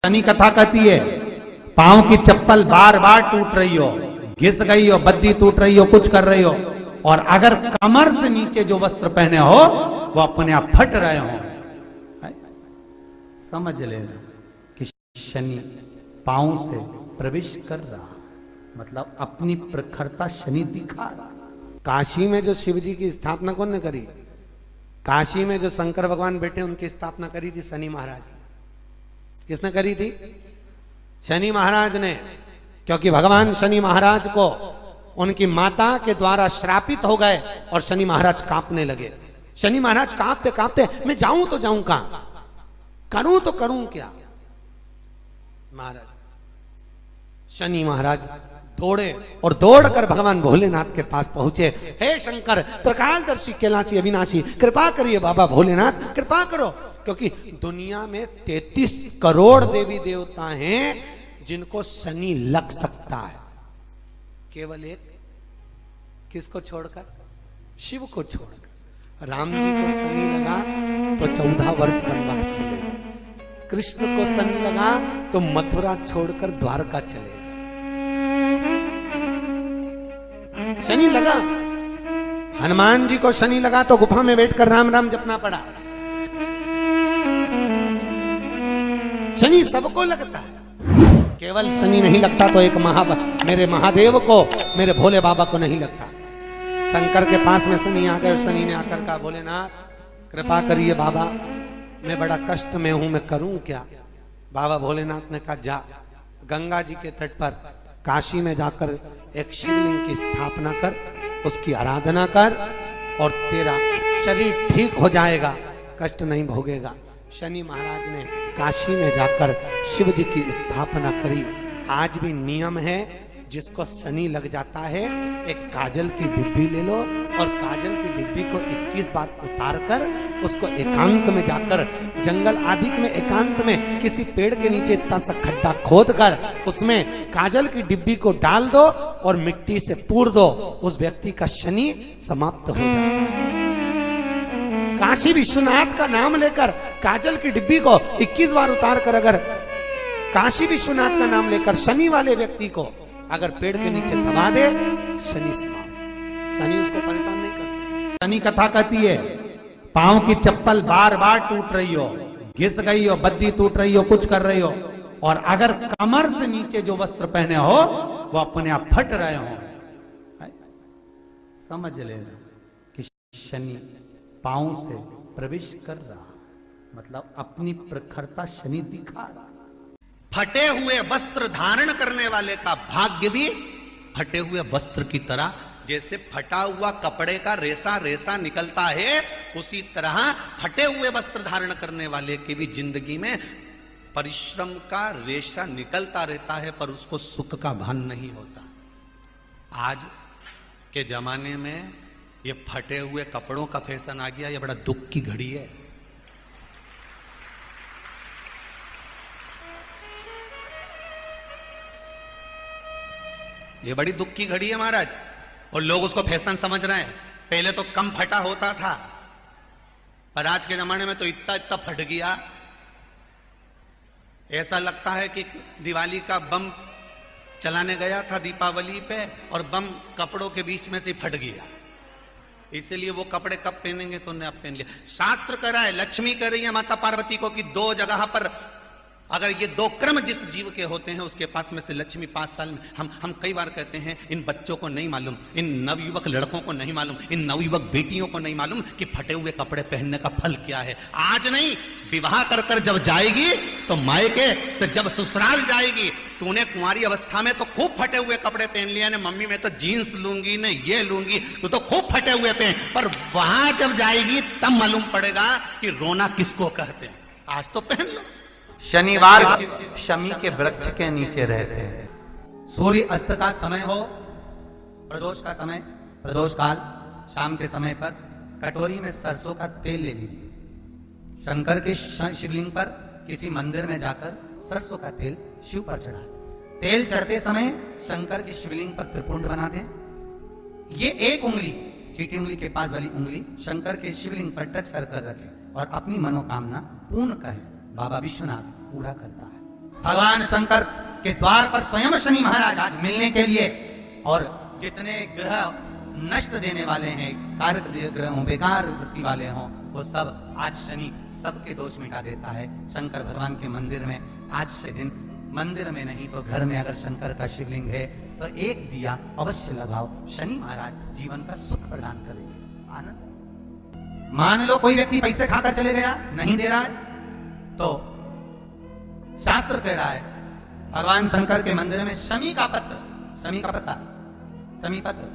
शनि कथा कहती है पांव की चप्पल बार बार टूट रही हो, घिस गई हो, बद्दी टूट रही हो, कुछ कर रही हो, और अगर कमर से नीचे जो वस्त्र पहने हो वो अपने आप फट रहे हो, समझ लेना कि शनि पांव से प्रवेश कर रहा, मतलब अपनी प्रखरता शनि दिखा रहा। काशी में जो शिव जी की स्थापना कौन ने करी? काशी में जो शंकर भगवान बैठे उनकी स्थापना करी थी शनि महाराज। किसने करी थी? शनि महाराज ने, क्योंकि भगवान शनि महाराज को उनकी माता के द्वारा श्रापित हो गए और शनि महाराज कांपने लगे। शनि महाराज कांपते कांपते मैं जाऊं तो जाऊं कहां, करूं तो करूं क्या। महाराज शनि महाराज दौड़े और दौड़कर भगवान भोलेनाथ के पास पहुंचे। हे शंकर, त्रिकालदर्शी, कैलाशी, अविनाशी, कृपा करिए बाबा भोलेनाथ, कृपा करो। क्योंकि दुनिया में 33 करोड़ देवी देवता हैं जिनको शनि लग सकता है, केवल एक किसको छोड़कर? शिव को छोड़कर। राम जी को शनि लगा तो 14 वर्ष वनवास चले गए। कृष्ण को शनि लगा तो मथुरा छोड़कर द्वारका चले गए। शनि लगा। हनुमान जी को शनि लगा तो गुफा में बैठकर राम राम जपना पड़ा। शनि सबको लगता है, केवल शनि नहीं लगता तो एक मेरे महादेव को, मेरे भोले बाबा को नहीं लगता। शंकर के पास में शनि आ गए। शनि ने आकर कहा भोलेनाथ कृपा करिए बाबा, मैं बड़ा कष्ट में हूं, मैं करूं क्या? बाबा भोलेनाथ ने कहा जा गंगा जी के तट पर काशी में जाकर एक शिवलिंग की स्थापना कर, उसकी आराधना कर और तेरा शरीर ठीक हो जाएगा, कष्ट नहीं भोगेगा। शनि महाराज ने काशी में जाकर शिव जी की स्थापना करी। आज भी नियम है, जिसको शनि लग जाता है एक काजल की डिब्बी ले लो और काजल की डिब्बी को 21 बार उतार कर उसको एकांत में जाकर, जंगल आदि में एकांत में किसी पेड़ के नीचे इतना सा खड्डा खोद कर उसमें काजल की डिब्बी को डाल दो और मिट्टी से पूर दो, उस व्यक्ति का शनि समाप्त हो जाता है। काशी विश्वनाथ का नाम लेकर काजल की डिब्बी को 21 बार उतार कर अगर काशी विश्वनाथ का नाम लेकर शनि वाले व्यक्ति को अगर पेड़ के नीचे दबा दे, शनि समाप्त। शनि उसको परेशान नहीं कर सकता। शनि कथा कहती है पांव की चप्पल बार बार टूट रही हो, घिस गई हो, बद्दी टूट रही हो, कुछ कर रही हो, और अगर कमर से नीचे जो वस्त्र पहने हो वो अपने आप फट रहे हो, समझ लेना कि शनि पांव से प्रवेश कर रहा, मतलब अपनी प्रखरता शनि दिखा रहा। फटे हुए वस्त्र धारण करने वाले का भाग्य भी फटे हुए वस्त्र की तरह, जैसे फटा हुआ कपड़े का रेसा रेसा निकलता है, उसी तरह फटे हुए वस्त्र धारण करने वाले की भी जिंदगी में परिश्रम का रेशा निकलता रहता है, पर उसको सुख का भान नहीं होता। आज के जमाने में ये फटे हुए कपड़ों का फैशन आ गया, ये बड़ा दुख की घड़ी है। ये बड़ी दुख की घड़ी है महाराज, और लोग उसको फैशन समझ रहे हैं। पहले तो कम फटा होता था, पर आज के जमाने में तो इतना इतना फट गया, ऐसा लगता है कि दिवाली का बम चलाने गया था दीपावली पे और बम कपड़ों के बीच में से फट गया। इसलिए वो कपड़े कब पहनेंगे तो उन्हें अब पहन लिया। शास्त्र कह रहा है, लक्ष्मी कह रही है माता पार्वती को कि 2 जगह पर अगर ये 2 क्रम जिस जीव के होते हैं उसके पास में से लक्ष्मी 5 साल में, हम कई बार कहते हैं इन बच्चों को नहीं मालूम, इन नवयुवक लड़कों को नहीं मालूम, इन नवयुवक बेटियों को नहीं मालूम कि फटे हुए कपड़े पहनने का फल क्या है। आज नहीं, विवाह कर कर जब जाएगी तो मायके से जब ससुराल जाएगी, तूने कुंवारी अवस्था में तो खूब फटे हुए कपड़े पहन लिया ने, मम्मी मैं तो जीन्स लूंगी ने ये लूंगी, तू तो खूब फटे हुए पहन, पर वहां जब जाएगी तब मालूम पड़ेगा कि रोना किसको कहते हैं। आज तो पहन लो। शनिवार शमी के वृक्ष के नीचे रहते हैं। सूर्य अस्त का समय हो, प्रदोष का समय, प्रदोष काल शाम के समय पर कटोरी में सरसों का तेल ले लीजिए। शंकर के शिवलिंग पर किसी मंदिर में जाकर सरसों का तेल शिव पर चढ़ाएं। तेल चढ़ते समय शंकर के शिवलिंग पर त्रिपुंड बना दें। ये एक उंगली, चीटी उंगली के पास वाली उंगली शंकर के शिवलिंग पर टच कर रखें और अपनी मनोकामना पूर्ण कहें। बाबा विश्वनाथ पूरा करता है। भगवान शंकर के द्वार पर स्वयं शनि महाराज आज मिलने के लिए, और जितने ग्रह नष्ट देने वाले हैं, कारक ग्रह हों, बेकार वृत्ति वाले हों, वो सब आज शनि सबके दोष मिटा देता है। शंकर भगवान के मंदिर में आज से दिन, मंदिर में नहीं तो घर में अगर शंकर का शिवलिंग है तो एक दिया अवश्य लगाओ। शनि महाराज जीवन का सुख प्रदान करेंगे, आनंद। मान लो कोई व्यक्ति पैसे खाकर चले गया, नहीं दे रहा है, तो शास्त्र कह रहा है भगवान शंकर के मंदिर में शमी का पत्र, शमी का पत्ता, शमी पत्र,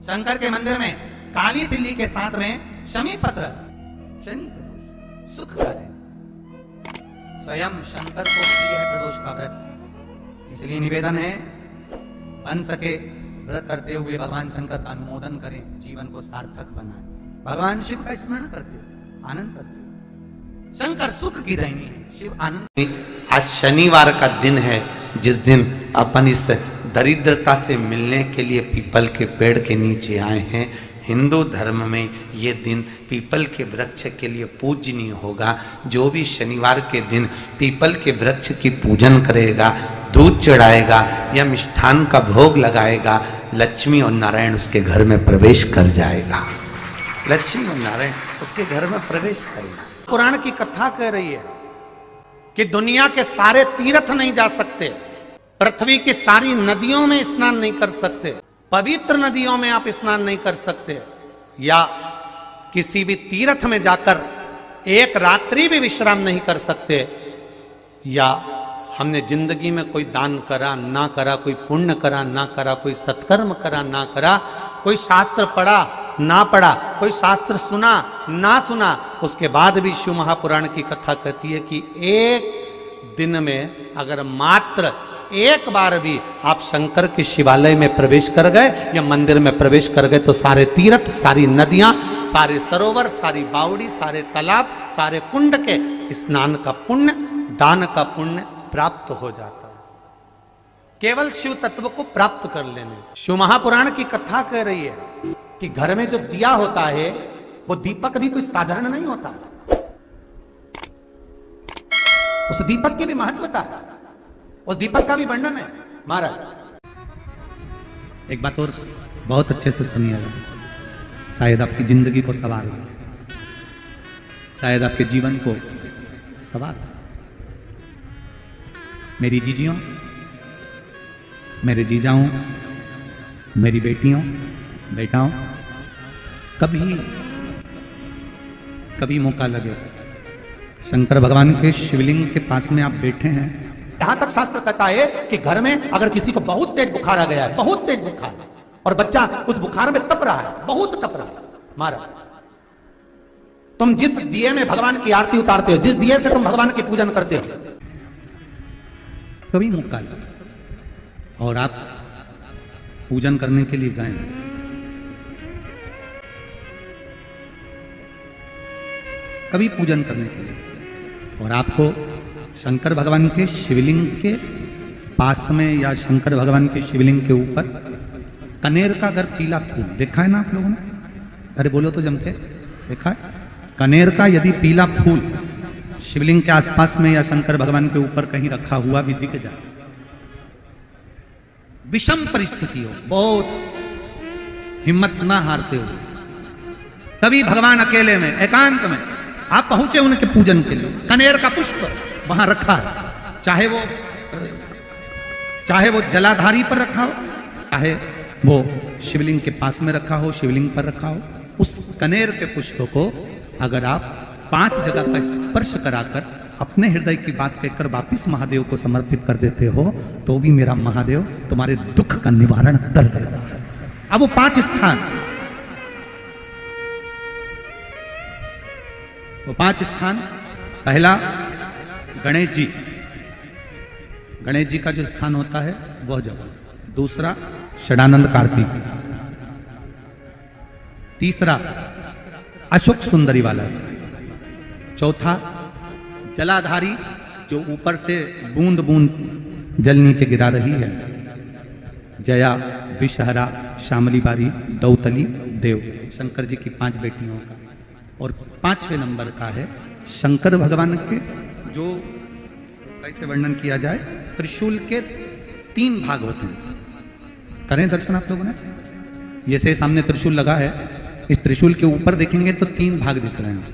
शंकर के मंदिर में काली तिल्ली के साथ में शमी पत्र, शनि प्रदोष सुख का है। स्वयं शंकर को प्रिय है प्रदोष का व्रत, इसलिए निवेदन है बन सके व्रत करते हुए भगवान शंकर का अनुमोदन करें, जीवन को सार्थक बनाएं, भगवान शिव का स्मरण करते हो, आनंद करते हो। शंकर सुख की देनी है, शिव आनंद। आज शनिवार का दिन है जिस दिन अपन इस दरिद्रता से मिलने के लिए पीपल के पेड़ के नीचे आए हैं। हिंदू धर्म में ये दिन पीपल के वृक्ष के लिए पूजनीय होगा। जो भी शनिवार के दिन पीपल के वृक्ष की पूजन करेगा, दूध चढ़ाएगा या मिष्ठान का भोग लगाएगा, लक्ष्मी और नारायण उसके घर में प्रवेश कर जाएगा। लक्ष्मी और नारायण उसके घर में प्रवेश करेगा। पुराण की कथा कह रही है कि दुनिया के सारे तीर्थ नहीं जा सकते, पृथ्वी की सारी नदियों में स्नान नहीं कर सकते, पवित्र नदियों में आप स्नान नहीं कर सकते, या किसी भी तीर्थ में जाकर एक रात्रि भी विश्राम नहीं कर सकते, या हमने जिंदगी में कोई दान करा ना करा, कोई पुण्य करा ना करा, कोई सत्कर्म करा ना करा, कोई शास्त्र पढ़ा ना पढ़ा, कोई शास्त्र सुना ना सुना, उसके बाद भी शिव महापुराण की कथा कहती है कि एक दिन में अगर मात्र एक बार भी आप शंकर के शिवालय में प्रवेश कर गए या मंदिर में प्रवेश कर गए तो सारे तीर्थ, सारी नदियां, सारे सरोवर, सारी बावड़ी, सारे तालाब, सारे कुंड के स्नान का पुण्य, दान का पुण्य प्राप्त हो जाता है, केवल शिव तत्व को प्राप्त कर लेने। शिव महापुराण की कथा कह रही है कि घर में जो दिया होता है वो दीपक भी कोई साधारण नहीं होता, उस दीपक की भी महत्वता है, उस दीपक का भी वर्णन है। महाराज एक बात और बहुत अच्छे से सुनिएगा, शायद आपकी जिंदगी को सवार हो, शायद आपके जीवन को सवार हो। मेरी जीजियों, मेरे जीजाओं, मेरी बेटियों, बेटाओं, कभी मौका लगे शंकर भगवान के शिवलिंग के पास में आप बैठे हैं, यहां तक शास्त्र कहता है कि घर में अगर किसी को बहुत तेज बुखार आ गया है, बहुत तेज बुखार, और बच्चा उस बुखार में तप रहा है, बहुत तप रहा है, महाराज तुम जिस दिए में भगवान की आरती उतारते हो, जिस दिए से तुम भगवान की पूजन करते हो, कभी मौका लगा और आप पूजन करने के लिए गए, कभी पूजन करने के लिए, और आपको शंकर भगवान के शिवलिंग के पास में या शंकर भगवान के शिवलिंग के ऊपर कनेर का अगर पीला फूल देखा है ना आप लोगों ने, अरे बोलो तो जमके, देखा है? कनेर का यदि पीला फूल शिवलिंग के आसपास में या शंकर भगवान के ऊपर कहीं रखा हुआ भी दिख जाए, विषम परिस्थिति हो, बहुत हिम्मत ना हारते हो, तभी भगवान अकेले में एकांत में आप पहुंचे उनके पूजन के लिए, कनेर का पुष्प वहां रखा है, चाहे वो जलाधारी पर रखा हो, चाहे वो शिवलिंग के पास में रखा हो, शिवलिंग पर रखा हो, उस कनेर के पुष्प को अगर आप 5 जगह का स्पर्श कराकर अपने हृदय की बात कहकर वापिस महादेव को समर्पित कर देते हो तो भी मेरा महादेव तुम्हारे दुख का निवारण कर देगा। अब वो 5 स्थान, वो 5 स्थान, पहला गणेश जी, गणेश जी का जो स्थान होता है वह जगह, दूसरा षडानंद कार्तिक, तीसरा अशोक सुंदरी वाला स्थान, चौथा जलाधारी जो ऊपर से बूंद बूंद जल नीचे गिरा रही है, जया, विषहरा, शामली बारी, दौतली, देव, शंकर जी की 5 बेटियों का, और 5वें नंबर का है शंकर भगवान के जो कैसे वर्णन किया जाए? त्रिशूल के 3 भाग होते हैं। करें दर्शन आप लोगों ने? जैसे सामने त्रिशूल लगा है, इस त्रिशूल के ऊपर देखेंगे तो 3 भाग दिख रहे हैं।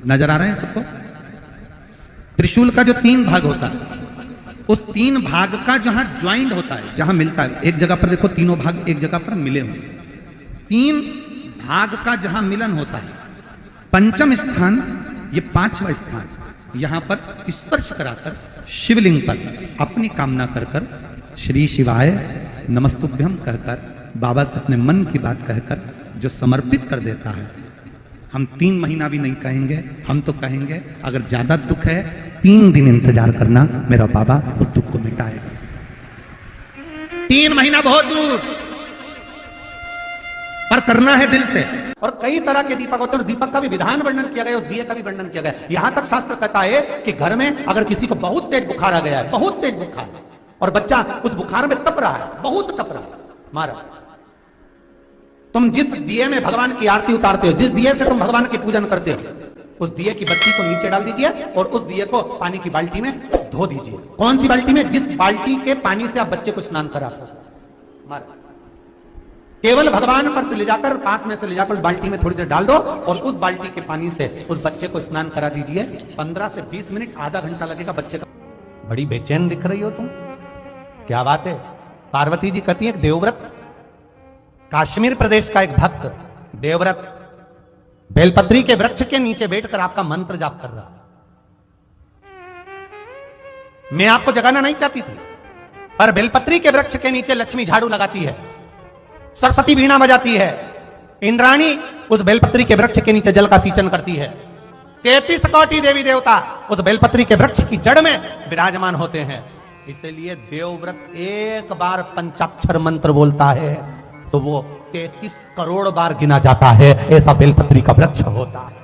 नजर आ रहे हैं सबको? त्रिशूल का जो 3 भाग होता है, उस 3 भाग का जहां ज्वाइंट होता है, जहां मिलता है, एक जगह पर देखो तीनों भाग एक जगह पर मिले हुए, 3 भाग का जहां मिलन होता है, पंचम स्थान, ये 5वां स्थान, यहां पर स्पर्श कराकर शिवलिंग पर अपनी कामना कर कर श्री शिवाय नमस्तुभ्यम कहकर बाबा से अपने मन की बात कहकर जो समर्पित कर देता है, हम 3 महीना भी नहीं कहेंगे, हम तो कहेंगे अगर ज्यादा दुख है 3 दिन इंतजार करना, मेरा बाबा उस दुख को मिटाएगा। 3 महीना बहुत दूर, पर करना है दिल से। और कई तरह के दीपक होते हैं, दीपक का भी विधान वर्णन किया गया, उस दिए का भी वर्णन किया गया। यहां तक शास्त्र कहता है कि घर में अगर किसी को बहुत तेज बुखार आ गया है, बहुत तेज बुखार, और बच्चा उस बुखार में तप रहा है, बहुत तप रहा है, मारा, तुम जिस दिए में भगवान की आरती उतारते हो, जिस दिए से तुम भगवान की पूजन करते हो, उस दिए की बत्ती को नीचे डाल दीजिए और उस दिए को पानी की बाल्टी में धो दीजिए। कौन सी बाल्टी में? जिस बाल्टी के पानी से आप बच्चे को स्नान करा सको। मारा, केवल भगवान पर से ले जाकर, पास में से ले जाकर उस बाल्टी में थोड़ी देर डाल दो और उस बाल्टी के पानी से उस बच्चे को स्नान करा दीजिए। 15 से 20 मिनट, आधा घंटा लगेगा बच्चे का। बड़ी बेचैन दिख रही हो तुम, क्या बात है? पार्वती जी कहती है देवव्रत, काश्मीर प्रदेश का एक भक्त देवव्रत बेलपत्री के वृक्ष के नीचे बैठकर आपका मंत्र जाप कर रहा। मैं आपको जगाना नहीं चाहती थी, पर बेलपत्री के वृक्ष के नीचे लक्ष्मी झाड़ू लगाती है, सरस्वती वीणा बजाती है, इंद्राणी उस बेलपत्री के वृक्ष के नीचे जल का सिंचन करती है, 33 कोटि देवी देवता उस बेलपत्री के वृक्ष की जड़ में विराजमान होते हैं। इसलिए देवव्रत एक बार पंचाक्षर मंत्र बोलता है तो वो 33 करोड़ बार गिना जाता है, ऐसा बेलपत्री का वृक्ष होता है।